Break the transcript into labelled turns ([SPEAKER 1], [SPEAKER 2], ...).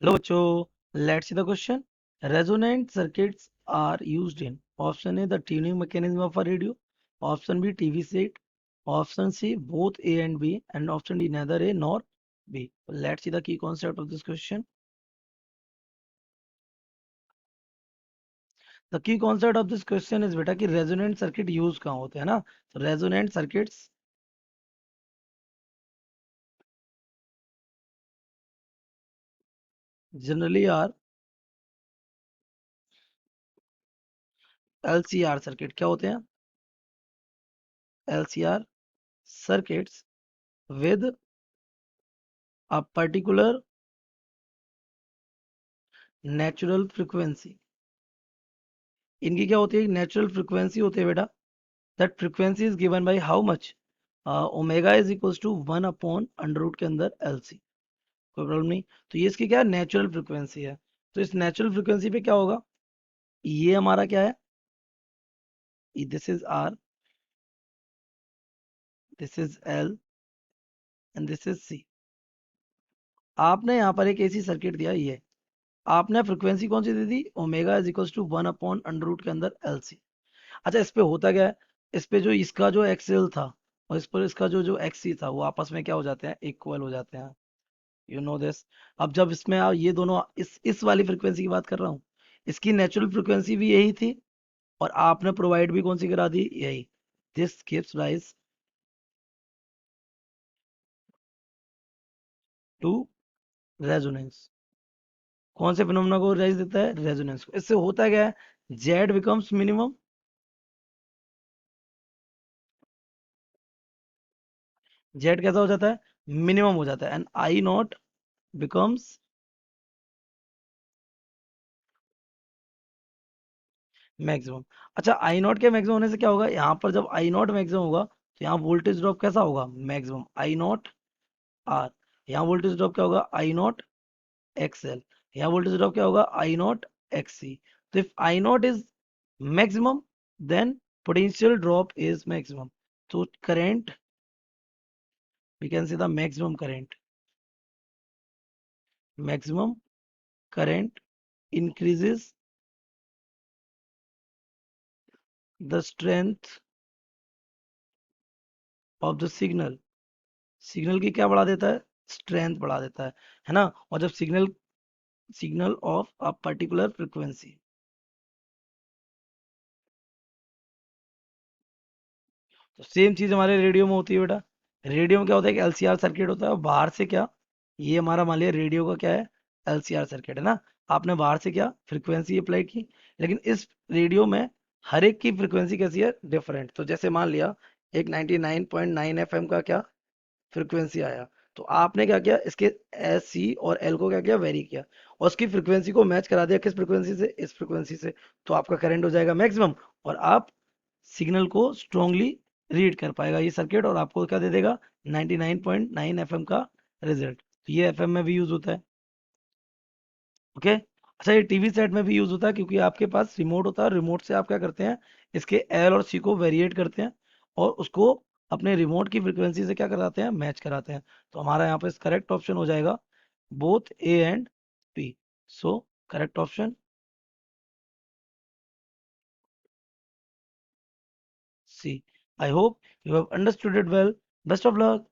[SPEAKER 1] Hello बच्चों, let's see the question. Resonant circuits are used in option A the tuning mechanism of a radio, option B TV set, option C both A and B, and option D neither A nor B. Let's see the key concept of this question. The key concept of this question is बेटा कि resonant circuit use कहाँ होते हैं ना. So resonant circuits generally are LCR circuit. क्या होते हैं? LCR circuits with a particular natural frequency. इनकी क्या होती है? नेचुरल फ्रीक्वेंसी होती है बेटा. That frequency is given by how much? Omega is equals to 1/√, के अंदर एलसी. कोई प्रॉब्लम नहीं. तो ये इसकी क्या है? नेचुरल फ्रीक्वेंसी है. तो इस नेचुरल फ्रीक्वेंसी पे क्या होगा? ये हमारा क्या है? This is R, this is L, and this is C. आपने यहाँ पर एक ऐसी सर्किट दिया, ये आपने फ्रीक्वेंसी कौन सी दे दी? ओमेगा इज इक्वल्स टू 1/√, के अंदर एल सी. अच्छा, इस पे होता क्या है? इस पे जो इसका जो एक्सएल था और इस पर इसका जो जो एक्सी था, वो आपस में क्या हो जाते हैं? इक्वल हो जाते हैं. You know this. अब जब इसमें ये दोनों, इस वाली फ्रीक्वेंसी की बात कर रहा हूँ, इसकी नेचुरल फ्रीक्वेंसी भी यही थी और आपने प्रोवाइड भी कौन सी करा दी? यही. This gives rise to resonance. कौन से फिनोमेना को राइज देता है? रेजोनेंस को. इससे होता क्या है? Z becomes minimum. जेड कैसा हो जाता है? मिनिमम हो जाता है. And I not becomes maximum. अच्छा, आई नॉट के मैक्सिमम होने से क्या होगा? यहाँ पर जब आई नॉट मैक्सिमम होगा तो यहाँ वोल्टेज ड्रॉप कैसा होगा? मैक्सिमम. I naught R. यहाँ वोल्टेज ड्रॉप क्या होगा? I naught X L. यहाँ वोल्टेज ड्रॉप क्या होगा? I naught X C. तो if I naught is maximum, then potential drop is maximum. So current, we can say the maximum current increases the strength of the signal. Signal की क्या बढ़ा देता है? Strength बढ़ा देता है ना. और जब signal of a particular frequency. तो सेम चीज हमारे रेडियो में होती है बेटा. रेडियो में क्या होता है? कि एलसीआर सर्किट होता है और बाहर से क्या, ये हमारा मान लिया रेडियो का क्या है? एलसीआर सर्किट है ना. आपने बाहर से क्या फ्रीक्वेंसी अप्लाई की, लेकिन इस रेडियो में हर एक की फ्रीक्वेंसी कैसी है? डिफरेंट. तो जैसे मान लिया एक 99.9 एफएम का क्या फ्रीक्वेंसी आया, तो आपने क्या किया? इसके एस सी और एल को क्या किया? वेरी किया, और उसकी फ्रीक्वेंसी को मैच करा दिया. किस फ्रीक्वेंसी से? इस फ्रीक्वेंसी से. तो आपका करंट हो जाएगा मैक्सिमम, और आप सिग्नल को स्ट्रांगली रीड कर पाएगा ये सर्किट, और आपको क्या दे देगा? 99.9 एफएम का रिजल्ट. तो ये एफएम में भी यूज होता है. ओके. अच्छा, ये टीवी सेट में भी यूज होता है, क्योंकि आपके पास रिमोट होता है. रिमोट से आप क्या करते हैं? इसके एल और सी को वेरिएट करते हैं और उसको अपने रिमोट की फ्रीक्वेंसी से क्या कराते हैं? मैच कराते हैं. तो हमारा यहाँ पे करेक्ट ऑप्शन हो जाएगा both A and B. So correct option C. I hope you have understood it well. Best of luck.